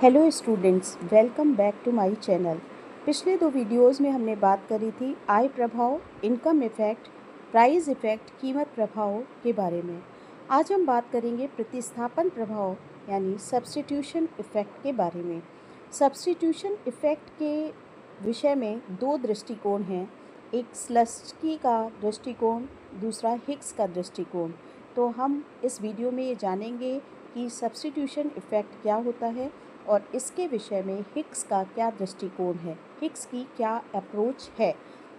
Hello students, welcome back to my channel. पिछले दो videos में हमने बात करी थी आय प्रभाव, इनकम इफ़ेक्ट, प्राइस इफ़ेक्ट, कीमत प्रभाव के बारे में। आज हम बात करेंगे प्रतिस्थापन प्रभाव यानी सब्स्टिट्यूशन इफ़ेक्ट के बारे में। सब्स्टिट्यूशन इफ़ेक्ट के विषय में दो दृष्टिकोण हैं, एक स्लस्की का दृष्टिकोण, दूसरा हिग्स का दृष्टिकोण। तो हम इस वीडियो में ये जानेंगे कि सब्स्टिट्यूशन इफ़ेक्ट क्या होता है और इसके विषय में हिग्स का क्या दृष्टिकोण है, हिग्स की क्या अप्रोच है।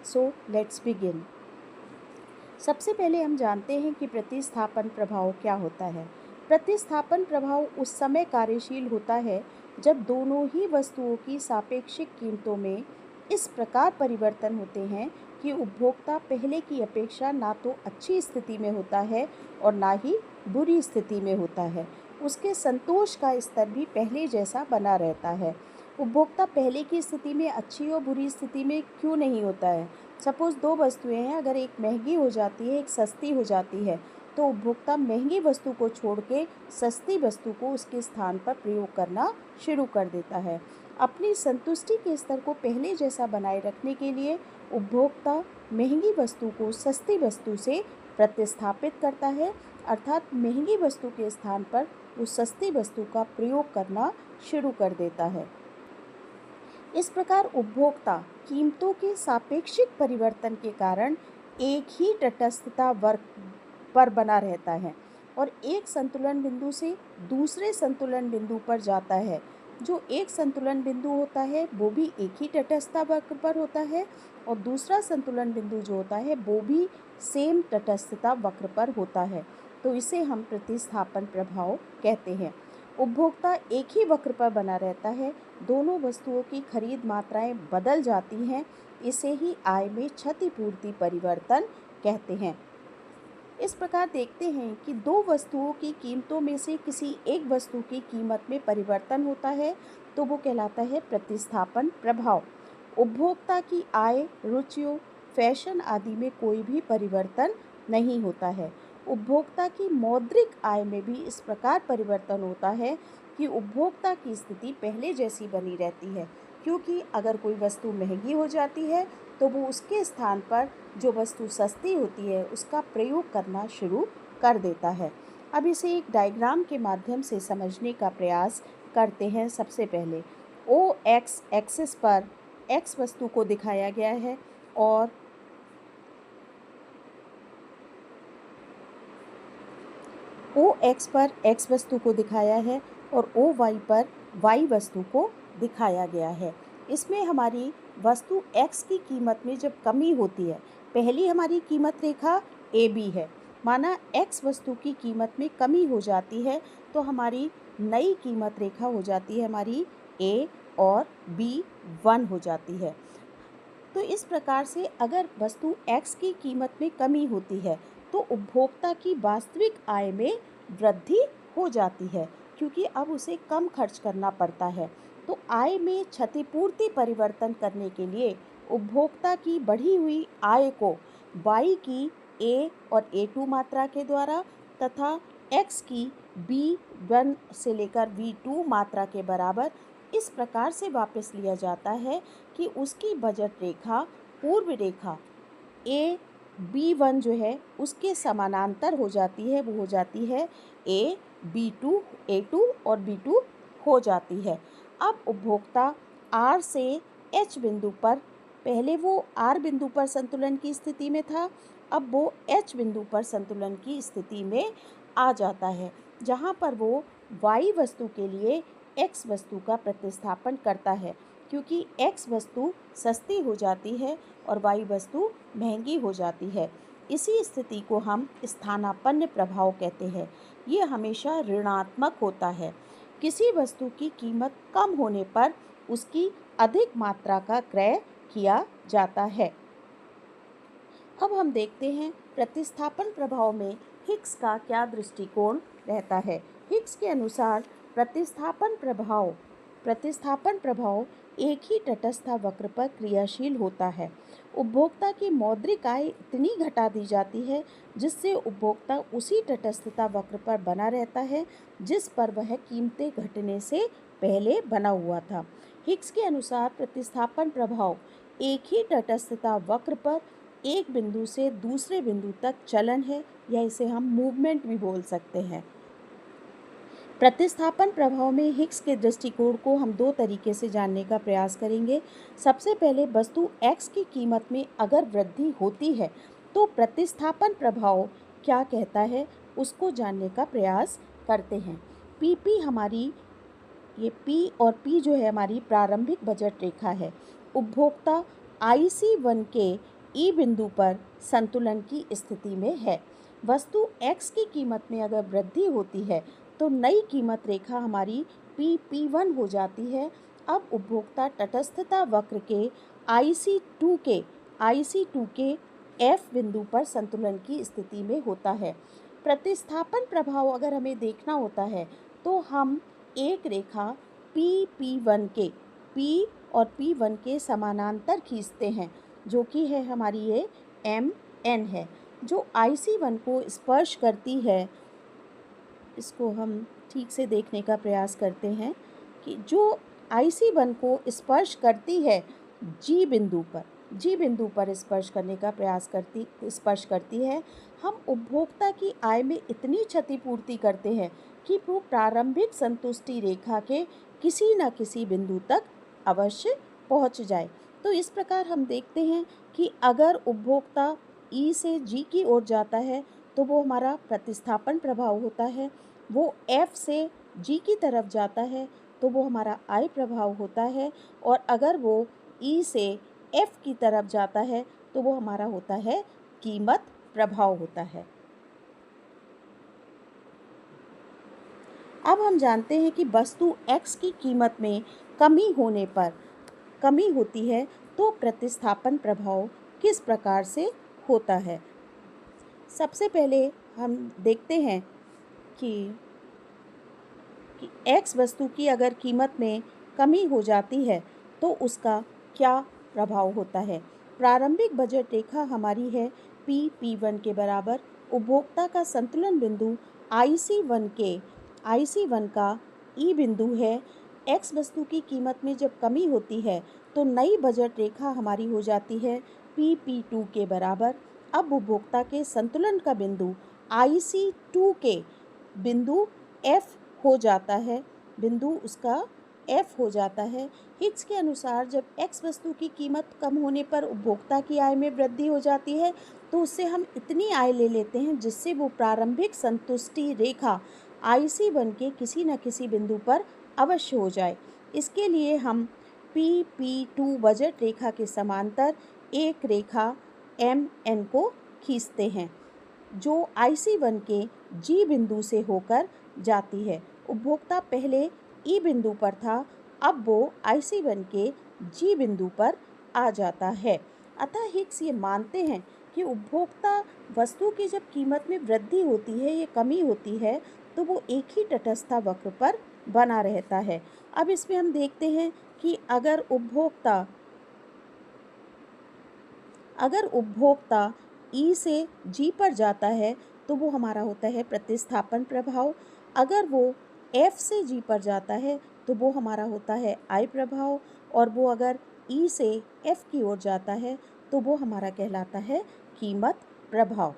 So let's begin. सबसे पहले हम जानते हैं कि प्रतिस्थापन प्रभाव क्या होता है। प्रतिस्थापन प्रभाव उस समय कार्यशील होता है जब दोनों ही वस्तुओं की सापेक्षिक कीमतों में इस प्रकार परिवर्तन होते हैं कि उपभोक्ता पहले की अपेक्षा ना तो अच्छी स्थिति में होता है और ना ही बुरी स्थिति में होता है। उसके संतोष का स्तर भी पहले जैसा बना रहता है। उपभोक्ता पहले की स्थिति में अच्छी और बुरी स्थिति में क्यों नहीं होता है। सपोज़ दो वस्तुएं हैं, अगर एक महंगी हो जाती है, एक सस्ती हो जाती है, तो उपभोक्ता महंगी वस्तु को छोड़ के सस्ती वस्तु को उसके स्थान पर प्रयोग करना शुरू कर देता है। अपनी संतुष्टि के स्तर को पहले जैसा बनाए रखने के लिए उपभोक्ता महंगी वस्तु को सस्ती वस्तु से प्रतिस्थापित करता है, अर्थात महंगी वस्तु के स्थान पर उस सस्ती वस्तु का प्रयोग करना शुरू कर देता है। इस प्रकार उपभोक्ता कीमतों के सापेक्षिक परिवर्तन के कारण एक ही तटस्थता वर्ग पर बना रहता है और एक संतुलन बिंदु से दूसरे संतुलन बिंदु पर जाता है। जो एक संतुलन बिंदु होता है वो भी एक ही तटस्थता वक्र पर होता है और दूसरा संतुलन बिंदु जो होता है वो भी सेम तटस्थता वक्र पर होता है। तो इसे हम प्रतिस्थापन प्रभाव कहते हैं। उपभोक्ता एक ही वक्र पर बना रहता है, दोनों वस्तुओं की खरीद मात्राएं बदल जाती हैं, इसे ही आय में क्षतिपूर्ति परिवर्तन कहते हैं। इस प्रकार देखते हैं कि दो वस्तुओं की कीमतों में से किसी एक वस्तु की कीमत में परिवर्तन होता है तो वो कहलाता है प्रतिस्थापन प्रभाव। उपभोक्ता की आय, रुचियों, फैशन आदि में कोई भी परिवर्तन नहीं होता है। उपभोक्ता की मौद्रिक आय में भी इस प्रकार परिवर्तन होता है कि उपभोक्ता की स्थिति पहले जैसी बनी रहती है, क्योंकि अगर कोई वस्तु महंगी हो जाती है तो वो उसके स्थान पर जो वस्तु सस्ती होती है उसका प्रयोग करना शुरू कर देता है। अब इसे एक डायग्राम के माध्यम से समझने का प्रयास करते हैं। सबसे पहले ओ एक्स एक्सिस पर एक्स वस्तु को दिखाया गया है और ओ एक्स पर एक्स वस्तु को दिखाया है और ओ वाई पर वाई वस्तु को दिखाया गया है। इसमें हमारी वस्तु एक्स की कीमत में जब कमी होती है, पहली हमारी कीमत रेखा ए बी है, माना एक्स वस्तु की कीमत में कमी हो जाती है तो हमारी नई कीमत रेखा हो जाती है हमारी ए और बी 1 हो जाती है। तो इस प्रकार से अगर वस्तु एक्स की कीमत में कमी होती है तो उपभोक्ता की वास्तविक आय में वृद्धि हो जाती है, क्योंकि अब उसे कम खर्च करना पड़ता है। तो आय में क्षतिपूर्ति परिवर्तन करने के लिए उपभोक्ता की बढ़ी हुई आय को वाई की ए और ए2 मात्रा के द्वारा तथा एक्स की B1 से लेकर V2 मात्रा के बराबर इस प्रकार से वापस लिया जाता है कि उसकी बजट रेखा पूर्व रेखा A B1 जो है उसके समानांतर हो जाती है, वो हो जाती है A B2 A2 और B2 हो जाती है। अब उपभोक्ता R से H बिंदु पर, पहले वो R बिंदु पर संतुलन की स्थिति में था, अब वो H बिंदु पर संतुलन की स्थिति में आ जाता है, जहाँ पर वो Y वस्तु के लिए X वस्तु का प्रतिस्थापन करता है, क्योंकि X वस्तु सस्ती हो जाती है और Y वस्तु महंगी हो जाती है। इसी स्थिति को हम स्थानापन्न प्रभाव कहते हैं। ये हमेशा ऋणात्मक होता है। किसी वस्तु की कीमत कम होने पर उसकी अधिक मात्रा का क्रय किया जाता है। अब हम देखते हैं प्रतिस्थापन प्रभाव में हिग्स का क्या दृष्टिकोण रहता है। हिग्स के अनुसार प्रतिस्थापन प्रभाव प्रतिस्थापन प्रभाव एक ही तटस्थ वक्र पर क्रियाशील होता है। उपभोक्ता की मौद्रिक आय इतनी घटा दी जाती है जिससे उपभोक्ता उसी तटस्थता वक्र पर बना रहता है जिस पर वह कीमतें घटने से पहले बना हुआ था। हिग्स के अनुसार प्रतिस्थापन प्रभाव एक ही तटस्थता वक्र पर एक बिंदु से दूसरे बिंदु तक चलन है, या इसे हम मूवमेंट भी बोल सकते हैं। प्रतिस्थापन प्रभाव में हिग्स के दृष्टिकोण को हम दो तरीके से जानने का प्रयास करेंगे। सबसे पहले वस्तु x की कीमत में अगर वृद्धि होती है तो प्रतिस्थापन प्रभाव क्या कहता है उसको जानने का प्रयास करते हैं। PP हमारी ये P और P जो है हमारी प्रारंभिक बजट रेखा है। उपभोक्ता IC1 के E बिंदु पर संतुलन की स्थिति में है। वस्तु x की कीमत में अगर वृद्धि होती है तो नई कीमत रेखा हमारी PP1 हो जाती है। अब उपभोक्ता तटस्थता वक्र के IC2 के F बिंदु पर संतुलन की स्थिति में होता है। प्रतिस्थापन प्रभाव अगर हमें देखना होता है तो हम एक रेखा P और P1 के समानांतर खींचते हैं, जो कि है हमारी ये MN है, जो IC1 को स्पर्श करती है। इसको हम ठीक से देखने का प्रयास करते हैं कि जो IC1 को स्पर्श करती है G बिंदु पर स्पर्श करती है। हम उपभोक्ता की आय में इतनी क्षतिपूर्ति करते हैं कि वो प्रारंभिक संतुष्टि रेखा के किसी न किसी बिंदु तक अवश्य पहुंच जाए। तो इस प्रकार हम देखते हैं कि अगर उपभोक्ता E से G की ओर जाता है तो वो हमारा प्रतिस्थापन प्रभाव होता है। वो F से G की तरफ जाता है तो वो हमारा I प्रभाव होता है। और अगर वो E से F की तरफ जाता है तो वो हमारा होता है कीमत प्रभाव होता है। अब हम जानते हैं कि वस्तु X की कीमत में कमी होती है तो प्रतिस्थापन प्रभाव किस प्रकार से होता है। सबसे पहले हम देखते हैं कि X वस्तु की अगर कीमत में कमी हो जाती है तो उसका क्या प्रभाव होता है। प्रारंभिक बजट रेखा हमारी है P1 के बराबर। उपभोक्ता का संतुलन बिंदु IC1 का E बिंदु है। X वस्तु की कीमत में जब कमी होती है तो नई बजट रेखा हमारी हो जाती है PP2 के बराबर। अब उपभोक्ता के संतुलन का बिंदु IC2 के बिंदु F हो जाता है, हिग्स के अनुसार जब X वस्तु की कीमत कम होने पर उपभोक्ता की आय में वृद्धि हो जाती है तो उससे हम इतनी आय ले लेते हैं जिससे वो प्रारंभिक संतुष्टि रेखा IC1 के किसी न किसी बिंदु पर अवश्य हो जाए। इसके लिए हम PP2 बजट रेखा के समांतर एक रेखा MN को खींचते हैं जो IC1 के G बिंदु से होकर जाती है। उपभोक्ता पहले E बिंदु पर था, अब वो IC1 के G बिंदु पर आ जाता है। अतः हिग्स ये मानते हैं कि उपभोक्ता वस्तु की जब कीमत में वृद्धि होती है या कमी होती है तो वो एक ही तटस्थ वक्र पर बना रहता है। अब इसमें हम देखते हैं कि अगर उपभोक्ता E से G पर जाता है तो वो हमारा होता है प्रतिस्थापन प्रभाव। अगर वो F से G पर जाता है तो वो हमारा होता है I प्रभाव। और वो अगर E से F की ओर जाता है तो वो हमारा कहलाता है कीमत प्रभाव।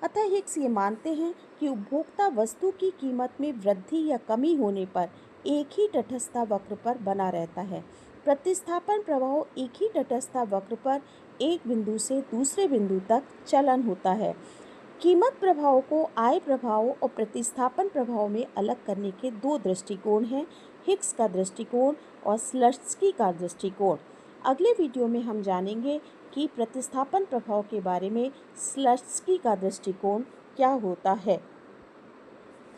अतः हिग्स ये मानते हैं कि उपभोक्ता वस्तु की कीमत में वृद्धि या कमी होने पर एक ही तटस्थ वक्र पर बना रहता है। प्रतिस्थापन प्रभाव एक ही तटस्थ वक्र पर एक बिंदु से दूसरे बिंदु तक चलन होता है। कीमत प्रभाव को आय प्रभाव और प्रतिस्थापन प्रभाव में अलग करने के दो दृष्टिकोण हैं, हिग्स का दृष्टिकोण और स्लट्सकी का दृष्टिकोण। अगले वीडियो में हम जानेंगे कि प्रतिस्थापन प्रभाव के बारे में स्लट्सकी का दृष्टिकोण क्या होता है।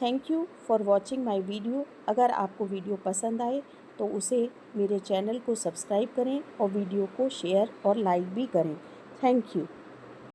Thank you for watching my video. अगर आपको वीडियो पसंद आए तो उसे मेरे चैनल को सब्सक्राइब करें और वीडियो को शेयर और लाइक भी करें। Thank you.